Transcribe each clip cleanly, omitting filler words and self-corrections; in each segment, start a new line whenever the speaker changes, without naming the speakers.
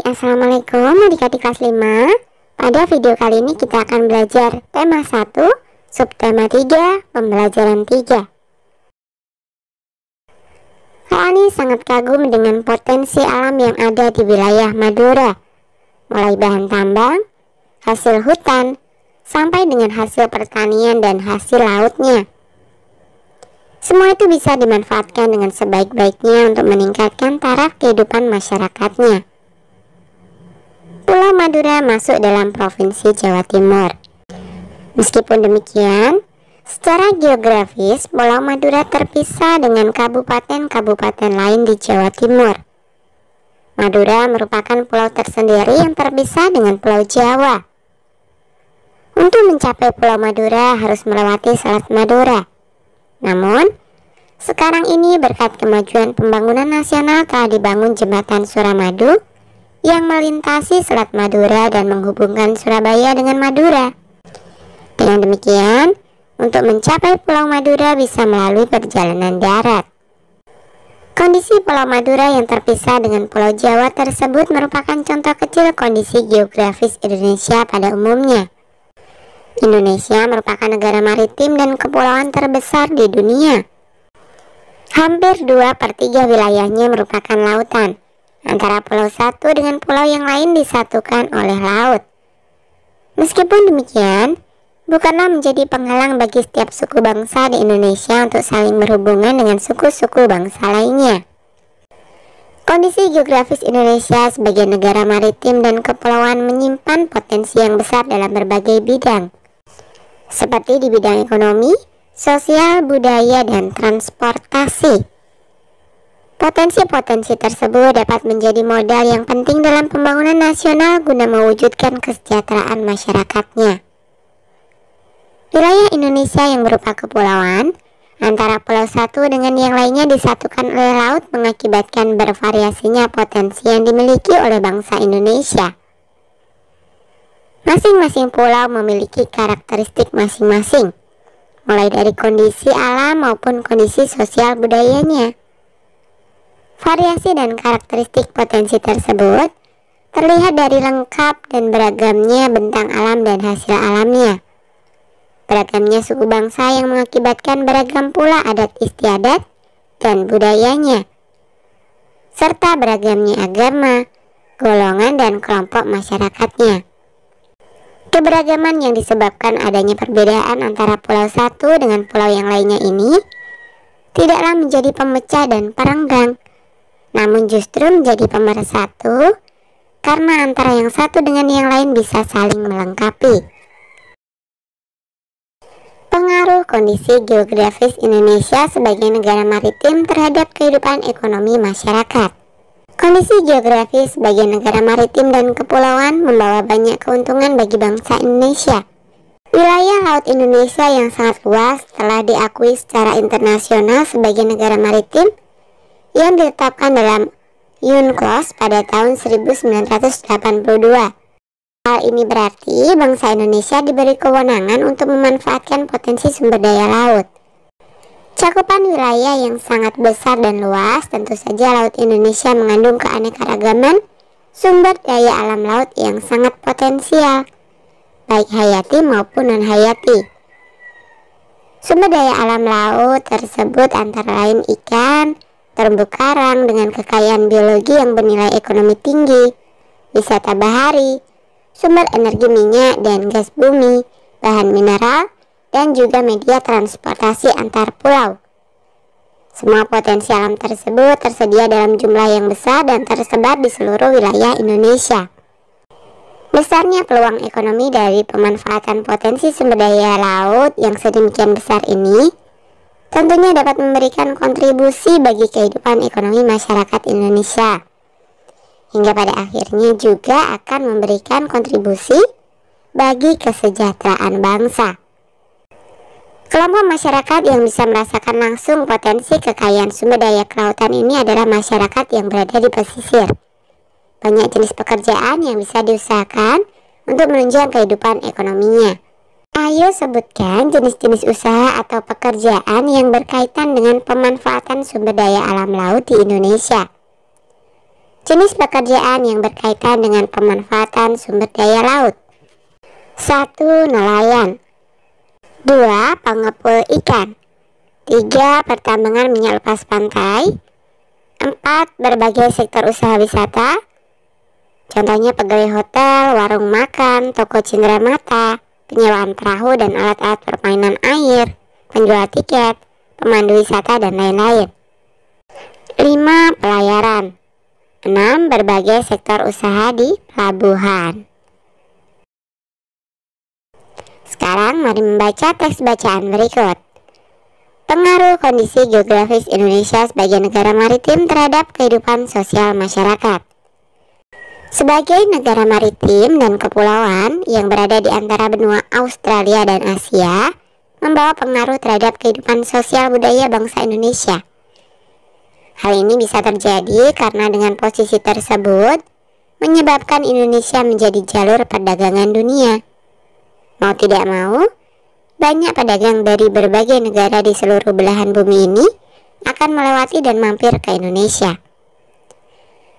Assalamualaikum adik-adik kelas 5. Pada video kali ini kita akan belajar tema 1, subtema 3, pembelajaran 3. Ani sangat kagum dengan potensi alam yang ada di wilayah Madura, mulai bahan tambang, hasil hutan, sampai dengan hasil pertanian dan hasil lautnya. Semua itu bisa dimanfaatkan dengan sebaik-baiknya untuk meningkatkan taraf kehidupan masyarakatnya. Pulau Madura masuk dalam Provinsi Jawa Timur. Meskipun demikian, secara geografis Pulau Madura terpisah dengan kabupaten-kabupaten lain di Jawa Timur. Madura merupakan pulau tersendiri yang terpisah dengan Pulau Jawa. Untuk mencapai Pulau Madura harus melewati Selat Madura. Namun, sekarang ini berkat kemajuan pembangunan nasional telah dibangun jembatan Suramadu yang melintasi Selat Madura dan menghubungkan Surabaya dengan Madura. Dengan demikian, untuk mencapai Pulau Madura bisa melalui perjalanan darat. Kondisi Pulau Madura yang terpisah dengan Pulau Jawa tersebut merupakan contoh kecil kondisi geografis Indonesia pada umumnya. Indonesia merupakan negara maritim dan kepulauan terbesar di dunia. Hampir 2/3 wilayahnya merupakan lautan. Antara pulau satu dengan pulau yang lain disatukan oleh laut. Meskipun demikian, bukanlah menjadi penghalang bagi setiap suku bangsa di Indonesia untuk saling berhubungan dengan suku-suku bangsa lainnya. Kondisi geografis Indonesia sebagai negara maritim dan kepulauan menyimpan potensi yang besar dalam berbagai bidang, seperti di bidang ekonomi, sosial, budaya, dan transportasi. Potensi-potensi tersebut dapat menjadi modal yang penting dalam pembangunan nasional guna mewujudkan kesejahteraan masyarakatnya. Wilayah Indonesia yang berupa kepulauan, antara pulau satu dengan yang lainnya disatukan oleh laut mengakibatkan bervariasinya potensi yang dimiliki oleh bangsa Indonesia. Masing-masing pulau memiliki karakteristik masing-masing, mulai dari kondisi alam maupun kondisi sosial budayanya. Variasi dan karakteristik potensi tersebut terlihat dari lengkap dan beragamnya bentang alam dan hasil alamnya. Beragamnya suku bangsa yang mengakibatkan beragam pula adat istiadat dan budayanya, serta beragamnya agama, golongan, dan kelompok masyarakatnya. Keberagaman yang disebabkan adanya perbedaan antara pulau satu dengan pulau yang lainnya ini tidaklah menjadi pemecah dan perenggang, namun justru menjadi pemersatu karena antara yang satu dengan yang lain bisa saling melengkapi. Pengaruh kondisi geografis Indonesia sebagai negara maritim terhadap kehidupan ekonomi masyarakat. Kondisi geografis sebagai negara maritim dan kepulauan membawa banyak keuntungan bagi bangsa Indonesia. Wilayah laut Indonesia yang sangat luas telah diakui secara internasional sebagai negara maritim yang ditetapkan dalam UNCLOS pada tahun 1982. Hal ini berarti bangsa Indonesia diberi kewenangan untuk memanfaatkan potensi sumber daya laut. Cakupan wilayah yang sangat besar dan luas, tentu saja laut Indonesia mengandung keanekaragaman sumber daya alam laut yang sangat potensial, baik hayati maupun non-hayati. Sumber daya alam laut tersebut antara lain ikan, terumbu karang dengan kekayaan biologi yang bernilai ekonomi tinggi, wisata bahari, sumber energi minyak dan gas bumi, bahan mineral, dan juga media transportasi antar pulau. Semua potensi alam tersebut tersedia dalam jumlah yang besar dan tersebar di seluruh wilayah Indonesia. Besarnya peluang ekonomi dari pemanfaatan potensi sumber daya laut yang sedemikian besar ini tentunya dapat memberikan kontribusi bagi kehidupan ekonomi masyarakat Indonesia, hingga pada akhirnya juga akan memberikan kontribusi bagi kesejahteraan bangsa. Kelompok masyarakat yang bisa merasakan langsung potensi kekayaan sumber daya kelautan ini adalah masyarakat yang berada di pesisir. Banyak jenis pekerjaan yang bisa diusahakan untuk menunjang kehidupan ekonominya. Ayo sebutkan jenis-jenis usaha atau pekerjaan yang berkaitan dengan pemanfaatan sumber daya alam laut di Indonesia. Jenis pekerjaan yang berkaitan dengan pemanfaatan sumber daya laut. 1. Nelayan. 2. Pengepul ikan. 3. Pertambangan minyak lepas pantai. 4. Berbagai sektor usaha wisata. Contohnya pegawai hotel, warung makan, toko cenderamata, penyewaan perahu dan alat-alat permainan air, penjual tiket, pemandu wisata, dan lain-lain. 5. Pelayaran. 6. Berbagai sektor usaha di pelabuhan. Sekarang mari membaca teks bacaan berikut. Pengaruh kondisi geografis Indonesia sebagai negara maritim terhadap kehidupan sosial masyarakat. Sebagai negara maritim dan kepulauan yang berada di antara benua Australia dan Asia, membawa pengaruh terhadap kehidupan sosial budaya bangsa Indonesia. Hal ini bisa terjadi karena dengan posisi tersebut menyebabkan Indonesia menjadi jalur perdagangan dunia. Mau tidak mau, banyak pedagang dari berbagai negara di seluruh belahan bumi ini akan melewati dan mampir ke Indonesia.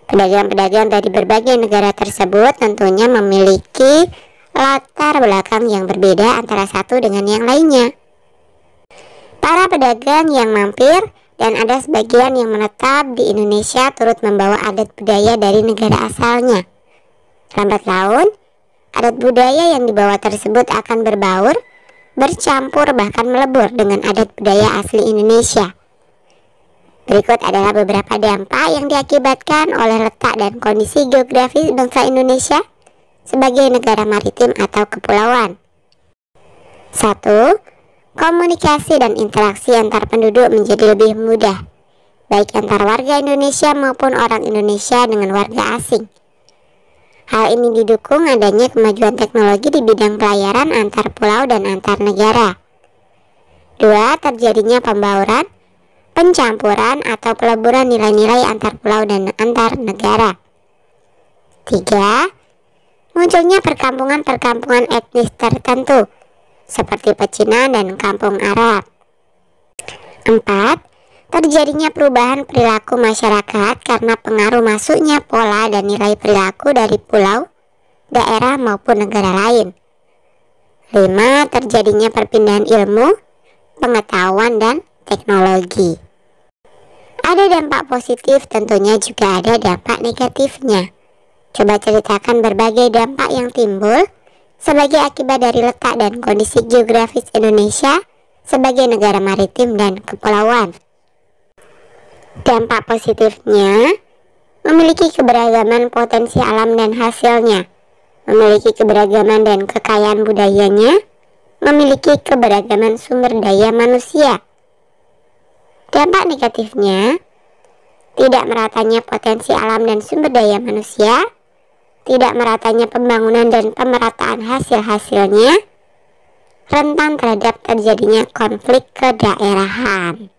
Pedagang-pedagang dari berbagai negara tersebut tentunya memiliki latar belakang yang berbeda antara satu dengan yang lainnya. Para pedagang yang mampir dan ada sebagian yang menetap di Indonesia turut membawa adat budaya dari negara asalnya. Lambat laun, adat budaya yang dibawa tersebut akan berbaur, bercampur, bahkan melebur dengan adat budaya asli Indonesia. Berikut adalah beberapa dampak yang diakibatkan oleh letak dan kondisi geografis bangsa Indonesia sebagai negara maritim atau kepulauan. 1. Komunikasi dan interaksi antar penduduk menjadi lebih mudah, baik antar warga Indonesia maupun orang Indonesia dengan warga asing. Hal ini didukung adanya kemajuan teknologi di bidang pelayaran antar pulau dan antar negara. 2. Terjadinya pembauran, pencampuran atau peleburan nilai-nilai antar pulau dan antar negara. 3. Munculnya perkampungan-perkampungan etnis tertentu, seperti pecinan dan kampung Arab. 4. Terjadinya perubahan perilaku masyarakat karena pengaruh masuknya pola dan nilai perilaku dari pulau, daerah maupun negara lain. 5. Terjadinya perpindahan ilmu, pengetahuan, dan teknologi. Ada dampak positif, tentunya juga ada dampak negatifnya. Coba ceritakan berbagai dampak yang timbul sebagai akibat dari letak dan kondisi geografis Indonesia sebagai negara maritim dan kepulauan. Dampak positifnya, memiliki keberagaman potensi alam dan hasilnya, memiliki keberagaman dan kekayaan budayanya, memiliki keberagaman sumber daya manusia. Dampak negatifnya, tidak meratanya potensi alam dan sumber daya manusia, tidak meratanya pembangunan dan pemerataan hasil-hasilnya, rentan terhadap terjadinya konflik kedaerahan.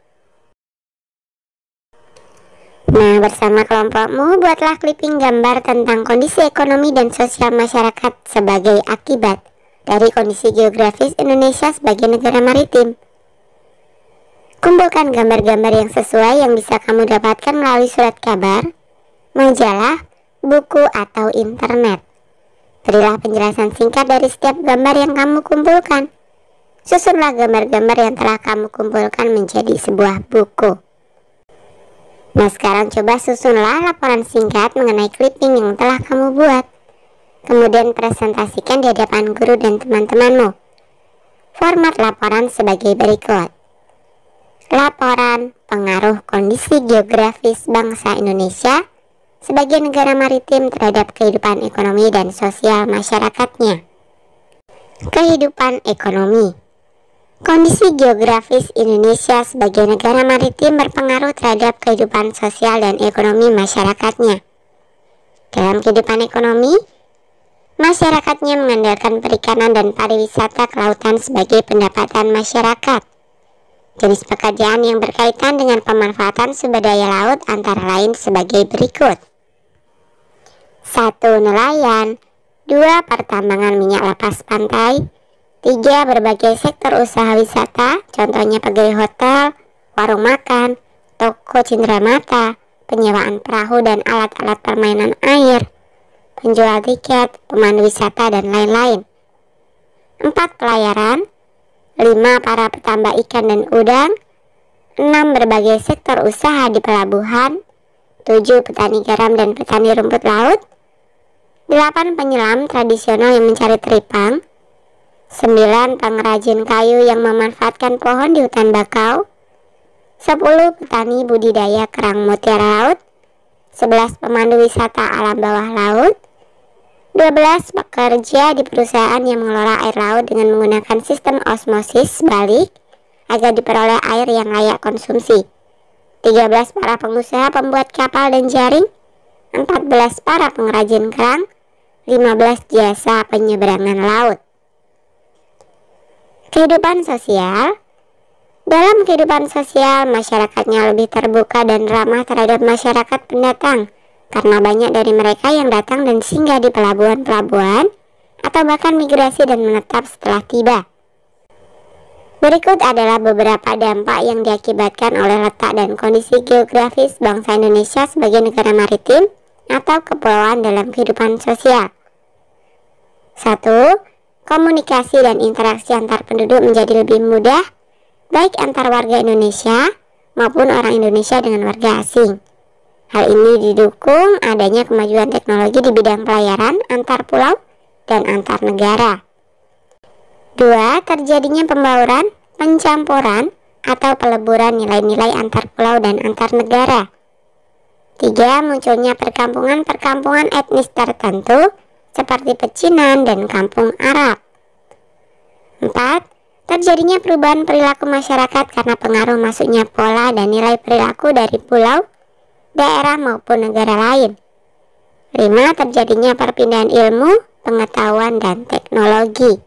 Nah, bersama kelompokmu buatlah clipping gambar tentang kondisi ekonomi dan sosial masyarakat sebagai akibat dari kondisi geografis Indonesia sebagai negara maritim. Kumpulkan gambar-gambar yang sesuai yang bisa kamu dapatkan melalui surat kabar, majalah, buku, atau internet. Berilah penjelasan singkat dari setiap gambar yang kamu kumpulkan. Susunlah gambar-gambar yang telah kamu kumpulkan menjadi sebuah buku. Nah, sekarang coba susunlah laporan singkat mengenai clipping yang telah kamu buat. Kemudian presentasikan di hadapan guru dan teman-temanmu. Format laporan sebagai berikut. Laporan pengaruh kondisi geografis bangsa Indonesia sebagai negara maritim terhadap kehidupan ekonomi dan sosial masyarakatnya. Kehidupan ekonomi. Kondisi geografis Indonesia sebagai negara maritim berpengaruh terhadap kehidupan sosial dan ekonomi masyarakatnya. Dalam kehidupan ekonomi, masyarakatnya mengandalkan perikanan dan pariwisata kelautan sebagai pendapatan masyarakat. Jenis pekerjaan yang berkaitan dengan pemanfaatan sumber daya laut antara lain sebagai berikut. 1. Nelayan. 2. Pertambangan minyak lepas pantai. 3. Berbagai sektor usaha wisata, contohnya pegawai hotel, warung makan, toko cenderamata, penyewaan perahu dan alat-alat permainan air, penjual tiket, pemandu wisata, dan lain-lain. 4. Pelayaran. 5. Para petambak ikan dan udang. 6. Berbagai sektor usaha di pelabuhan. 7. Petani garam dan petani rumput laut. 8. Penyelam tradisional yang mencari teripang. 9. Pengrajin kayu yang memanfaatkan pohon di hutan bakau. 10. Petani budidaya kerang mutiara laut. 11. Pemandu wisata alam bawah laut. 12. Pekerja di perusahaan yang mengelola air laut dengan menggunakan sistem osmosis balik agar diperoleh air yang layak konsumsi. 13. Para pengusaha pembuat kapal dan jaring. 14. Para pengrajin kerang. 15. Jasa penyeberangan laut. Kehidupan sosial. Dalam kehidupan sosial, masyarakatnya lebih terbuka dan ramah terhadap masyarakat pendatang, karena banyak dari mereka yang datang dan singgah di pelabuhan-pelabuhan atau bahkan migrasi dan menetap setelah tiba. Berikut adalah beberapa dampak yang diakibatkan oleh letak dan kondisi geografis bangsa Indonesia sebagai negara maritim atau kepulauan dalam kehidupan sosial. 1. Komunikasi dan interaksi antar penduduk menjadi lebih mudah, baik antar warga Indonesia maupun orang Indonesia dengan warga asing. Hal ini didukung adanya kemajuan teknologi di bidang pelayaran antar pulau dan antar negara. 2. Terjadinya pembauran, pencampuran, atau peleburan nilai-nilai antar pulau dan antar negara. 3. Munculnya perkampungan-perkampungan etnis tertentu seperti pecinan dan kampung Arab. 4. Terjadinya perubahan perilaku masyarakat karena pengaruh masuknya pola dan nilai perilaku dari pulau, daerah maupun negara lain. 5. Terjadinya perpindahan ilmu, pengetahuan, dan teknologi.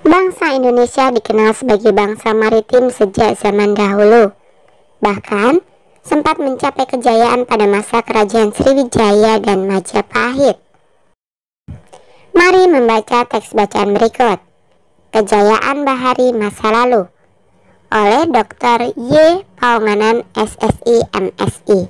Bangsa Indonesia dikenal sebagai bangsa maritim sejak zaman dahulu. Bahkan, sempat mencapai kejayaan pada masa kerajaan Sriwijaya dan Majapahit. Mari membaca teks bacaan berikut. Kejayaan Bahari Masa Lalu oleh Dr. Y. Paunganan SSI MSI.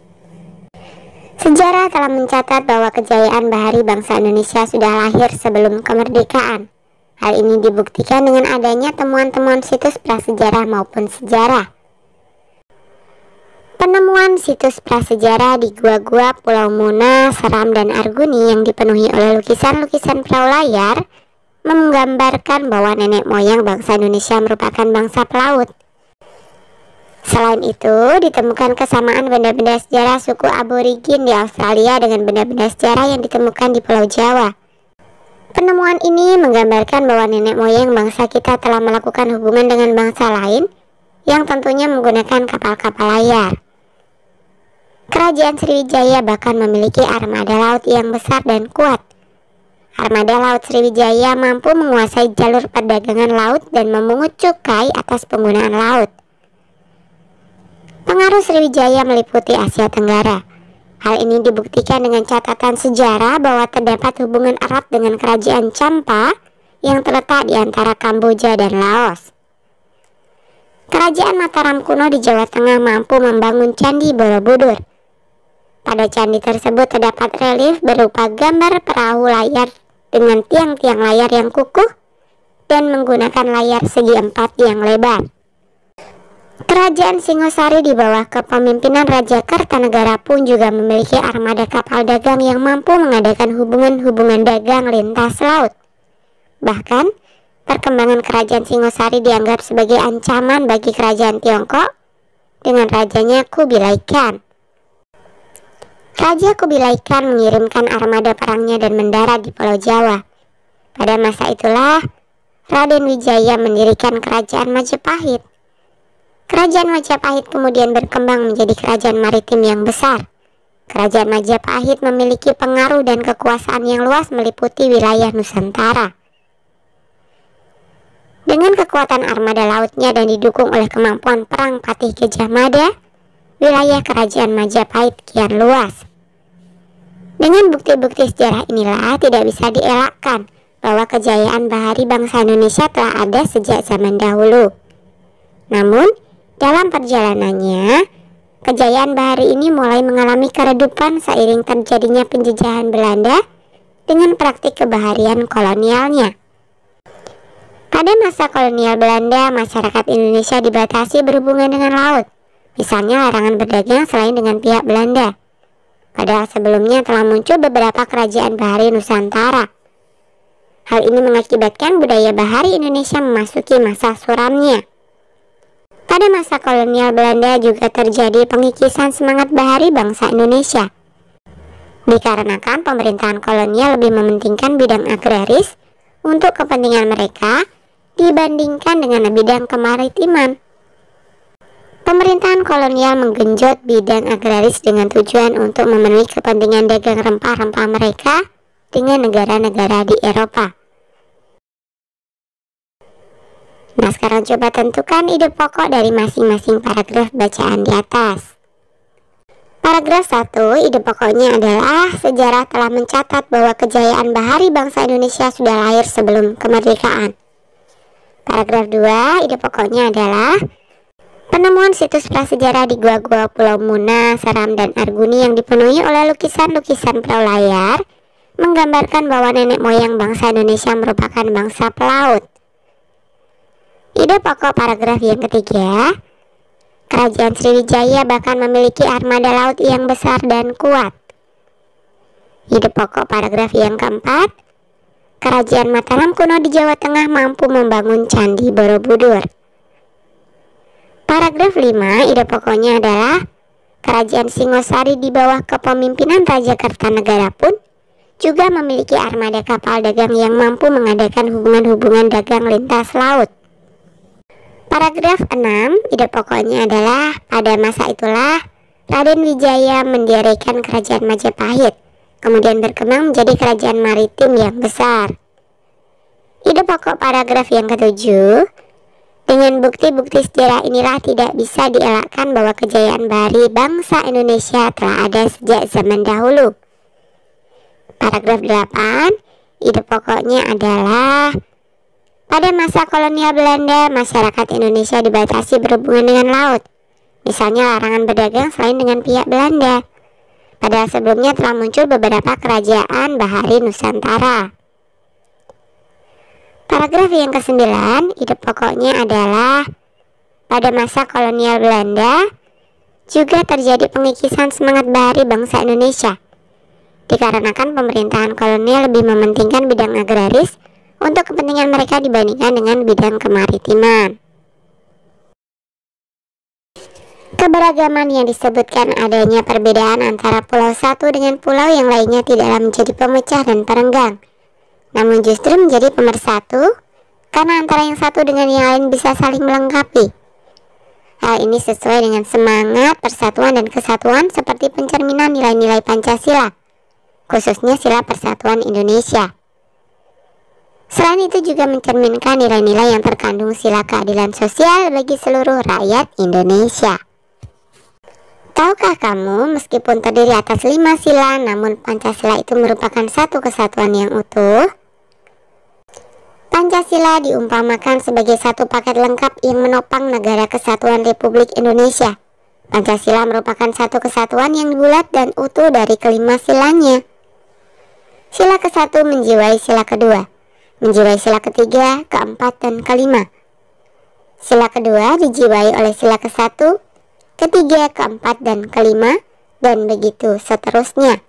Sejarah telah mencatat bahwa kejayaan bahari bangsa Indonesia sudah lahir sebelum kemerdekaan. Hal ini dibuktikan dengan adanya temuan-temuan situs prasejarah maupun sejarah. Penemuan situs prasejarah di gua-gua Pulau Muna, Seram, dan Arguni yang dipenuhi oleh lukisan-lukisan perahu layar menggambarkan bahwa nenek moyang bangsa Indonesia merupakan bangsa pelaut. Selain itu, ditemukan kesamaan benda-benda sejarah suku aborigin di Australia dengan benda-benda sejarah yang ditemukan di Pulau Jawa. Penemuan ini menggambarkan bahwa nenek moyang bangsa kita telah melakukan hubungan dengan bangsa lain yang tentunya menggunakan kapal-kapal layar. Kerajaan Sriwijaya bahkan memiliki armada laut yang besar dan kuat. Armada laut Sriwijaya mampu menguasai jalur perdagangan laut dan memungut cukai atas penggunaan laut. Pengaruh Sriwijaya meliputi Asia Tenggara. Hal ini dibuktikan dengan catatan sejarah bahwa terdapat hubungan erat dengan kerajaan Champa yang terletak di antara Kamboja dan Laos. Kerajaan Mataram kuno di Jawa Tengah mampu membangun Candi Borobudur. Pada candi tersebut terdapat relief berupa gambar perahu layar dengan tiang-tiang layar yang kukuh dan menggunakan layar segi 4 yang lebar. Kerajaan Singosari di bawah kepemimpinan Raja Kartanegara pun juga memiliki armada kapal dagang yang mampu mengadakan hubungan-hubungan dagang lintas laut. Bahkan, perkembangan kerajaan Singosari dianggap sebagai ancaman bagi kerajaan Tiongkok dengan rajanya Kubilai Khan. Raja Kubilai Khan mengirimkan armada perangnya dan mendarat di Pulau Jawa. Pada masa itulah, Raden Wijaya mendirikan kerajaan Majapahit. Kerajaan Majapahit kemudian berkembang menjadi kerajaan maritim yang besar. Kerajaan Majapahit memiliki pengaruh dan kekuasaan yang luas meliputi wilayah Nusantara. Dengan kekuatan armada lautnya dan didukung oleh kemampuan perang Patih Gajah Mada, wilayah kerajaan Majapahit kian luas. Dengan bukti-bukti sejarah inilah tidak bisa dielakkan bahwa kejayaan bahari bangsa Indonesia telah ada sejak zaman dahulu. Namun, Dalam perjalanannya, kejayaan bahari ini mulai mengalami keredupan seiring terjadinya penjajahan Belanda dengan praktik kebaharian kolonialnya. Pada masa kolonial Belanda, masyarakat Indonesia dibatasi berhubungan dengan laut, misalnya larangan berdagang selain dengan pihak Belanda. Padahal sebelumnya telah muncul beberapa kerajaan bahari Nusantara. Hal ini mengakibatkan budaya bahari Indonesia memasuki masa suramnya. Pada masa kolonial Belanda juga terjadi pengikisan semangat bahari bangsa Indonesia. Dikarenakan pemerintahan kolonial lebih mementingkan bidang agraris untuk kepentingan mereka dibandingkan dengan bidang kemaritiman. Pemerintahan kolonial menggenjot bidang agraris dengan tujuan untuk memenuhi kepentingan dagang rempah-rempah mereka dengan negara-negara di Eropa. Nah, sekarang coba tentukan ide pokok dari masing-masing paragraf bacaan di atas. Paragraf 1, ide pokoknya adalah sejarah telah mencatat bahwa kejayaan bahari bangsa Indonesia sudah lahir sebelum kemerdekaan. Paragraf 2, ide pokoknya adalah penemuan situs prasejarah di gua-gua Pulau Muna, Seram, dan Arguni yang dipenuhi oleh lukisan-lukisan perahu layar menggambarkan bahwa nenek moyang bangsa Indonesia merupakan bangsa pelaut. Ide pokok paragraf yang ketiga, Kerajaan Sriwijaya bahkan memiliki armada laut yang besar dan kuat. Ide pokok paragraf yang keempat, Kerajaan Mataram kuno di Jawa Tengah mampu membangun Candi Borobudur. Paragraf 5, ide pokoknya adalah Kerajaan Singosari di bawah kepemimpinan Raja Kertanegara pun juga memiliki armada kapal dagang yang mampu mengadakan hubungan-hubungan dagang lintas laut. Paragraf 6, ide pokoknya adalah pada masa itulah Raden Wijaya mendirikan Kerajaan Majapahit, kemudian berkembang menjadi kerajaan maritim yang besar. Ide pokok paragraf yang ketujuh, dengan bukti-bukti sejarah inilah tidak bisa dielakkan bahwa kejayaan bahari bangsa Indonesia telah ada sejak zaman dahulu. Paragraf 8, ide pokoknya adalah pada masa kolonial Belanda, masyarakat Indonesia dibatasi berhubungan dengan laut, misalnya larangan berdagang selain dengan pihak Belanda. Padahal sebelumnya telah muncul beberapa kerajaan bahari Nusantara. Paragraf yang ke-9, ide pokoknya adalah pada masa kolonial Belanda juga terjadi pengikisan semangat bahari bangsa Indonesia. Dikarenakan pemerintahan kolonial lebih mementingkan bidang agraris untuk kepentingan mereka dibandingkan dengan bidang kemaritiman. Keberagaman yang disebutkan adanya perbedaan antara pulau satu dengan pulau yang lainnya tidaklah menjadi pemecah dan perenggang, namun justru menjadi pemersatu karena antara yang satu dengan yang lain bisa saling melengkapi. Hal ini sesuai dengan semangat persatuan dan kesatuan seperti pencerminan nilai-nilai Pancasila, khususnya sila persatuan Indonesia. Selain itu juga mencerminkan nilai-nilai yang terkandung sila keadilan sosial bagi seluruh rakyat Indonesia. Tahukah kamu, meskipun terdiri atas 5 sila, namun Pancasila itu merupakan satu kesatuan yang utuh? Pancasila diumpamakan sebagai satu paket lengkap yang menopang negara kesatuan Republik Indonesia. Pancasila merupakan satu kesatuan yang bulat dan utuh dari kelima silanya. Sila ke-1 menjiwai sila kedua, menjiwai sila ketiga, keempat, dan kelima. Sila kedua dijiwai oleh sila ke-1, ketiga, keempat, dan kelima, dan begitu seterusnya.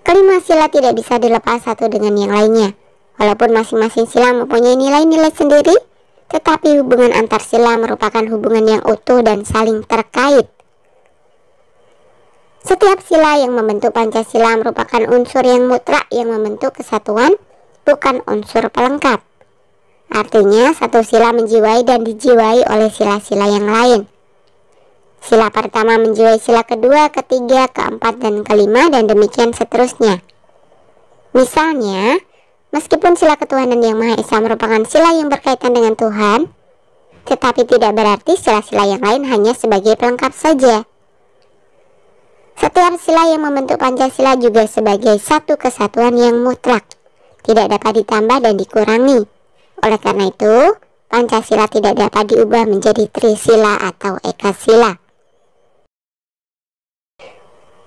Kelima sila tidak bisa dilepas satu dengan yang lainnya. Walaupun masing-masing sila mempunyai nilai-nilai sendiri, tetapi hubungan antar sila merupakan hubungan yang utuh dan saling terkait. Setiap sila yang membentuk Pancasila merupakan unsur yang mutlak yang membentuk kesatuan, bukan unsur pelengkap. Artinya, satu sila menjiwai dan dijiwai oleh sila-sila yang lain. Sila pertama menjiwai sila kedua, ketiga, keempat, dan kelima, dan demikian seterusnya. Misalnya, meskipun sila ketuhanan yang Maha Esa merupakan sila yang berkaitan dengan Tuhan, tetapi tidak berarti sila-sila yang lain hanya sebagai pelengkap saja. Setiap sila yang membentuk Pancasila juga sebagai satu kesatuan yang mutlak, tidak dapat ditambah dan dikurangi. Oleh karena itu, Pancasila tidak dapat diubah menjadi Trisila atau Ekasila.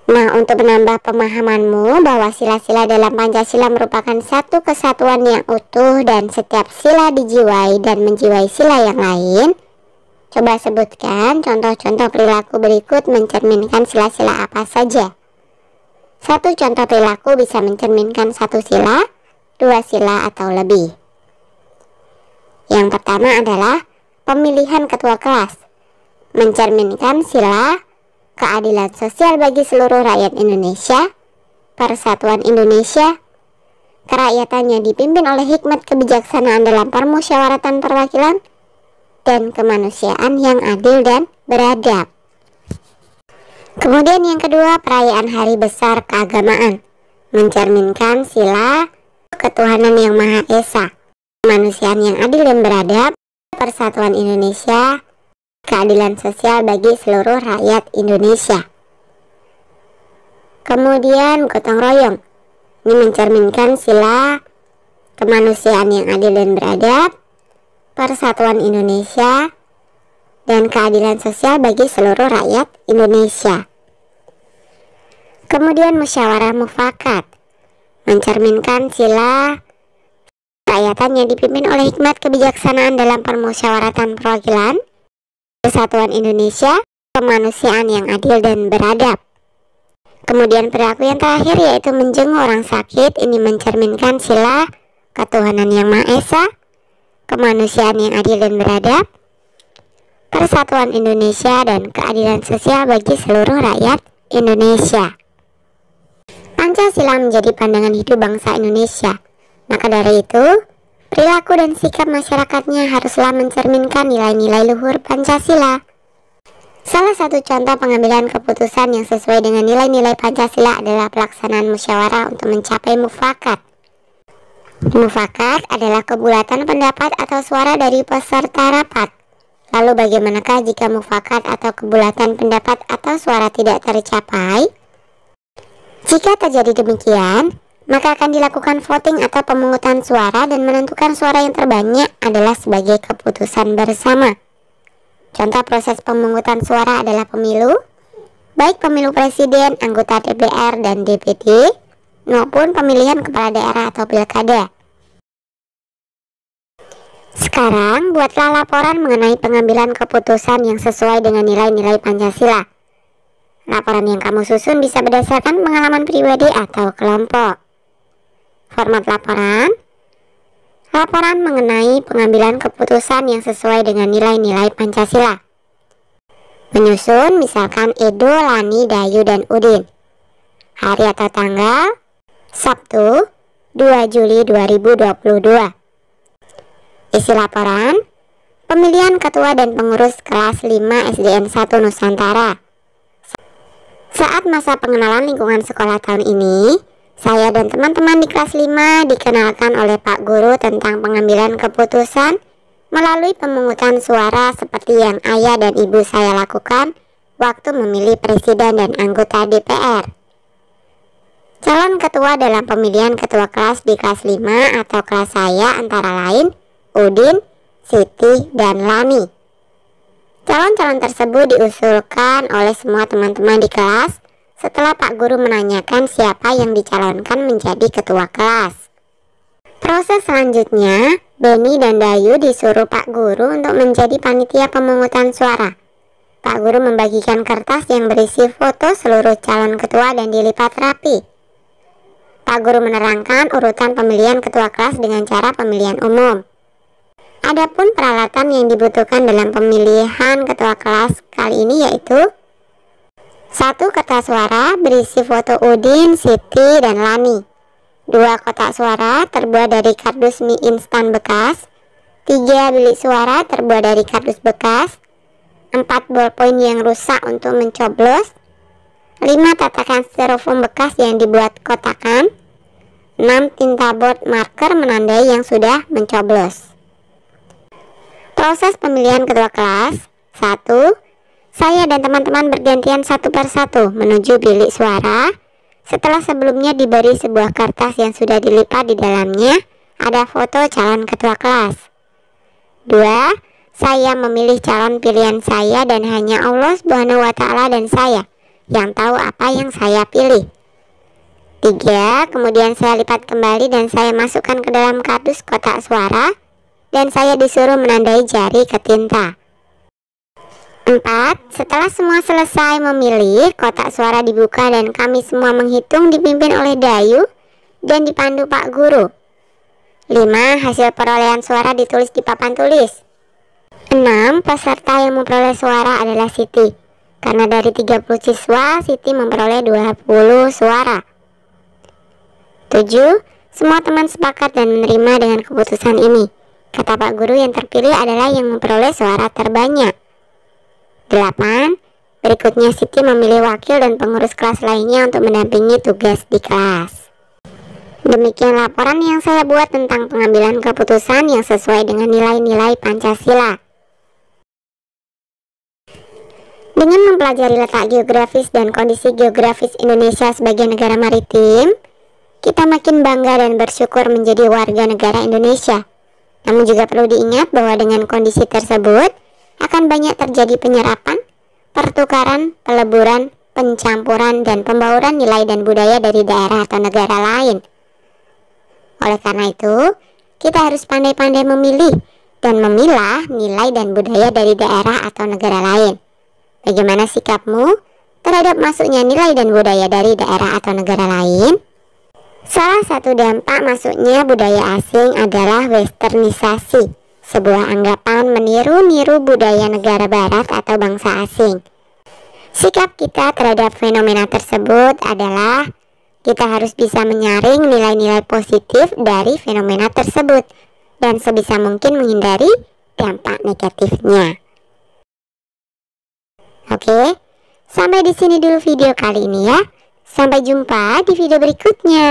Nah, untuk menambah pemahamanmu bahwa sila-sila dalam Pancasila merupakan satu kesatuan yang utuh dan setiap sila dijiwai dan menjiwai sila yang lain, coba sebutkan contoh-contoh perilaku berikut mencerminkan sila-sila apa saja. Satu contoh perilaku bisa mencerminkan satu sila, dua sila, atau lebih. Yang pertama adalah pemilihan ketua kelas, mencerminkan sila keadilan sosial bagi seluruh rakyat Indonesia, persatuan Indonesia, kerakyatannya dipimpin oleh hikmat kebijaksanaan dalam permusyawaratan perwakilan, dan kemanusiaan yang adil dan beradab. Kemudian yang kedua, perayaan hari besar keagamaan, mencerminkan sila ketuhanan yang Maha Esa, kemanusiaan yang adil dan beradab, persatuan Indonesia, keadilan sosial bagi seluruh rakyat Indonesia. Kemudian gotong royong, ini mencerminkan sila kemanusiaan yang adil dan beradab, persatuan Indonesia, dan keadilan sosial bagi seluruh rakyat Indonesia. Kemudian musyawarah mufakat, mencerminkan sila rakyatan yang dipimpin oleh hikmat kebijaksanaan dalam permusyawaratan perwakilan, persatuan Indonesia, kemanusiaan yang adil dan beradab. Kemudian perilaku yang terakhir yaitu menjenguk orang sakit, ini mencerminkan sila ketuhanan yang Maha Esa, kemanusiaan yang adil dan beradab, persatuan Indonesia, dan keadilan sosial bagi seluruh rakyat Indonesia. Pancasila menjadi pandangan hidup bangsa Indonesia. Maka dari itu, perilaku dan sikap masyarakatnya haruslah mencerminkan nilai-nilai luhur Pancasila. Salah satu contoh pengambilan keputusan yang sesuai dengan nilai-nilai Pancasila adalah pelaksanaan musyawarah untuk mencapai mufakat. Mufakat adalah kebulatan pendapat atau suara dari peserta rapat. Lalu bagaimanakah jika mufakat atau kebulatan pendapat atau suara tidak tercapai? Jika terjadi demikian, maka akan dilakukan voting atau pemungutan suara dan menentukan suara yang terbanyak adalah sebagai keputusan bersama. Contoh proses pemungutan suara adalah pemilu, baik pemilu presiden, anggota DPR dan DPD, maupun pemilihan kepala daerah atau pilkada. Sekarang, buatlah laporan mengenai pengambilan keputusan yang sesuai dengan nilai-nilai Pancasila. Laporan yang kamu susun bisa berdasarkan pengalaman pribadi atau kelompok. Format laporan. Laporan mengenai pengambilan keputusan yang sesuai dengan nilai-nilai Pancasila. Menyusun misalkan Edo, Lani, Dayu, dan Udin. Hari atau tanggal Sabtu 2 Juli 2022. Isi laporan: pemilihan ketua dan pengurus kelas 5 SDN 1 Nusantara. Saat masa pengenalan lingkungan sekolah tahun ini, saya dan teman-teman di kelas 5 dikenalkan oleh Pak Guru tentang pengambilan keputusan melalui pemungutan suara seperti yang ayah dan ibu saya lakukan waktu memilih presiden dan anggota DPR. Calon ketua dalam pemilihan ketua kelas di kelas 5 atau kelas saya antara lain Udin, Siti, dan Lani. Calon-calon tersebut diusulkan oleh semua teman-teman di kelas setelah Pak Guru menanyakan siapa yang dicalonkan menjadi ketua kelas. Proses selanjutnya, Beni dan Dayu disuruh Pak Guru untuk menjadi panitia pemungutan suara. Pak Guru membagikan kertas yang berisi foto seluruh calon ketua dan dilipat rapi. Pak Guru menerangkan urutan pemilihan ketua kelas dengan cara pemilihan umum. Adapun peralatan yang dibutuhkan dalam pemilihan ketua kelas kali ini yaitu 1 kertas suara berisi foto Udin, Siti, dan Lani, 2 kotak suara terbuat dari kardus mie instan bekas, 3 bilik suara terbuat dari kardus bekas, 4 bolpoin yang rusak untuk mencoblos, 5 tatakan styrofoam bekas yang dibuat kotakan, 6 tinta board marker menandai yang sudah mencoblos. Proses pemilihan ketua kelas. 1. Saya dan teman-teman bergantian satu persatu menuju bilik suara. Setelah sebelumnya diberi sebuah kertas yang sudah dilipat di dalamnya ada foto calon ketua kelas. 2. Saya memilih calon pilihan saya dan hanya Allah Subhanahu wa Ta'ala dan saya yang tahu apa yang saya pilih. 3. Kemudian saya lipat kembali dan saya masukkan ke dalam kardus kotak suara dan saya disuruh menandai jari ke tinta. 4. Setelah semua selesai memilih, kotak suara dibuka dan kami semua menghitung dipimpin oleh Dayu dan dipandu Pak Guru. 5. Hasil perolehan suara ditulis di papan tulis. 6. Peserta yang memperoleh suara adalah Siti. Karena dari 30 siswa, Siti memperoleh 20 suara. 7. Semua teman sepakat dan menerima dengan keputusan ini. Kata Pak Guru, yang terpilih adalah yang memperoleh suara terbanyak. 8. Berikutnya Siti memilih wakil dan pengurus kelas lainnya untuk mendampingi tugas di kelas. Demikian laporan yang saya buat tentang pengambilan keputusan yang sesuai dengan nilai-nilai Pancasila. Dengan mempelajari letak geografis dan kondisi geografis Indonesia sebagai negara maritim, kita makin bangga dan bersyukur menjadi warga negara Indonesia. Namun juga perlu diingat bahwa dengan kondisi tersebut akan banyak terjadi penyerapan, pertukaran, peleburan, pencampuran, dan pembauran nilai dan budaya dari daerah atau negara lain. Oleh karena itu, kita harus pandai-pandai memilih dan memilah nilai dan budaya dari daerah atau negara lain. Bagaimana sikapmu terhadap masuknya nilai dan budaya dari daerah atau negara lain? Salah satu dampak masuknya budaya asing adalah westernisasi, sebuah anggapan meniru-niru budaya negara barat atau bangsa asing. Sikap kita terhadap fenomena tersebut adalah kita harus bisa menyaring nilai-nilai positif dari fenomena tersebut dan sebisa mungkin menghindari dampak negatifnya. Oke, sampai di sini dulu video kali ini ya. Sampai jumpa di video berikutnya.